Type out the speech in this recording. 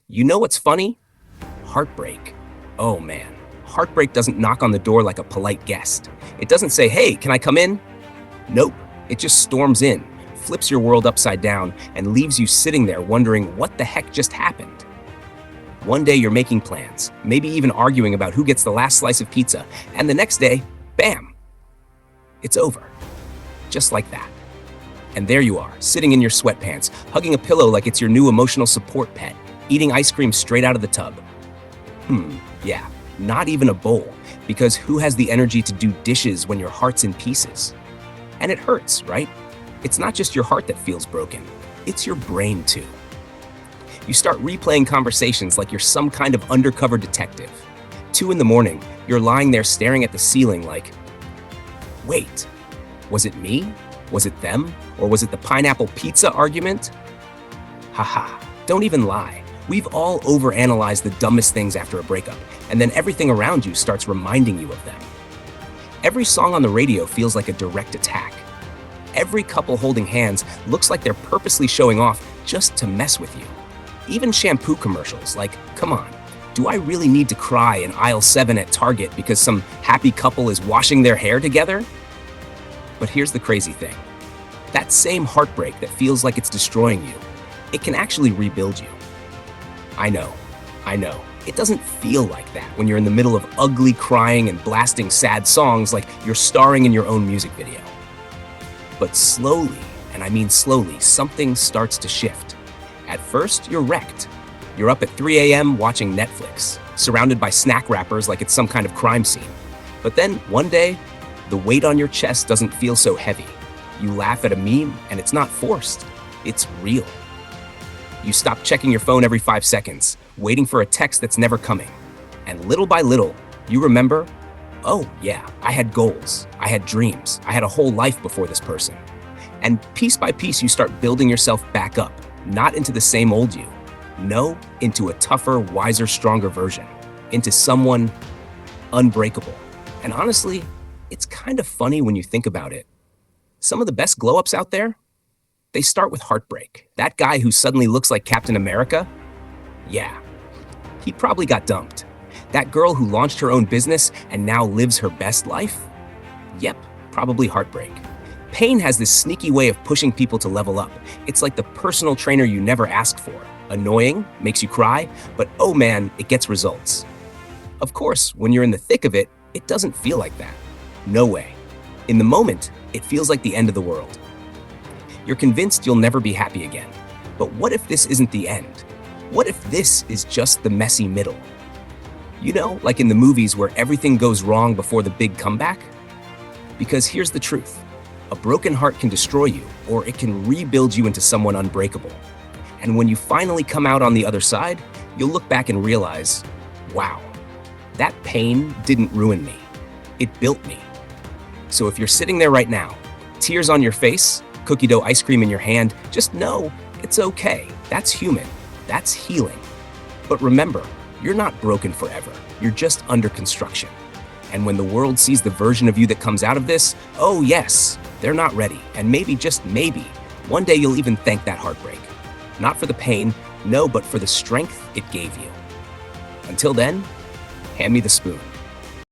You know what's funny? Heartbreak. Oh man, heartbreak doesn't knock on the door like a polite guest. It doesn't say, hey, can I come in? Nope, it just storms in, flips your world upside down, and leaves you sitting there wondering what the heck just happened. One day you're making plans, maybe even arguing about who gets the last slice of pizza, and the next day, bam, it's over. Just like that. And there you are, sitting in your sweatpants, hugging a pillow like it's your new emotional support pet, eating ice cream straight out of the tub. Yeah, not even a bowl, because who has the energy to do dishes when your heart's in pieces? And it hurts, right? It's not just your heart that feels broken, it's your brain too. You start replaying conversations like you're some kind of undercover detective. 2 in the morning, you're lying there staring at the ceiling like, wait, was it me? Was it them? Or was it the pineapple pizza argument? Haha, don't even lie. We've all overanalyzed the dumbest things after a breakup, and then everything around you starts reminding you of them. Every song on the radio feels like a direct attack. Every couple holding hands looks like they're purposely showing off just to mess with you. Even shampoo commercials, like, come on, do I really need to cry in aisle 7 at Target because some happy couple is washing their hair together? But here's the crazy thing. That same heartbreak that feels like it's destroying you, it can actually rebuild you. I know. It doesn't feel like that when you're in the middle of ugly crying and blasting sad songs like you're starring in your own music video. But slowly, and I mean slowly, something starts to shift. At first, you're wrecked. You're up at 3 a.m. watching Netflix, surrounded by snack wrappers like it's some kind of crime scene. But then, one day, the weight on your chest doesn't feel so heavy. You laugh at a meme, and it's not forced. It's real. You stop checking your phone every 5 seconds, waiting for a text that's never coming. And little by little, you remember, oh yeah, I had goals, I had dreams, I had a whole life before this person. And piece by piece, you start building yourself back up, not into the same old you. No, into a tougher, wiser, stronger version. Into someone unbreakable. And honestly, it's kind of funny when you think about it. Some of the best glow-ups out there, they start with heartbreak. That guy who suddenly looks like Captain America? Yeah, he probably got dumped. That girl who launched her own business and now lives her best life? Yep, probably heartbreak. Pain has this sneaky way of pushing people to level up. It's like the personal trainer you never asked for. Annoying, makes you cry, but oh man, it gets results. Of course, when you're in the thick of it, it doesn't feel like that. No way. In the moment, it feels like the end of the world. You're convinced you'll never be happy again. But what if this isn't the end? What if this is just the messy middle? You know, like in the movies where everything goes wrong before the big comeback? Because here's the truth. A broken heart can destroy you, or it can rebuild you into someone unbreakable. And when you finally come out on the other side, you'll look back and realize, wow, that pain didn't ruin me. It built me. So if you're sitting there right now, tears on your face, cookie dough ice cream in your hand, just know it's okay. That's human. That's healing. But remember, you're not broken forever. You're just under construction. And when the world sees the version of you that comes out of this, oh yes, they're not ready. And maybe, just maybe, one day you'll even thank that heartbreak. Not for the pain, no, but for the strength it gave you. Until then, hand me the spoon.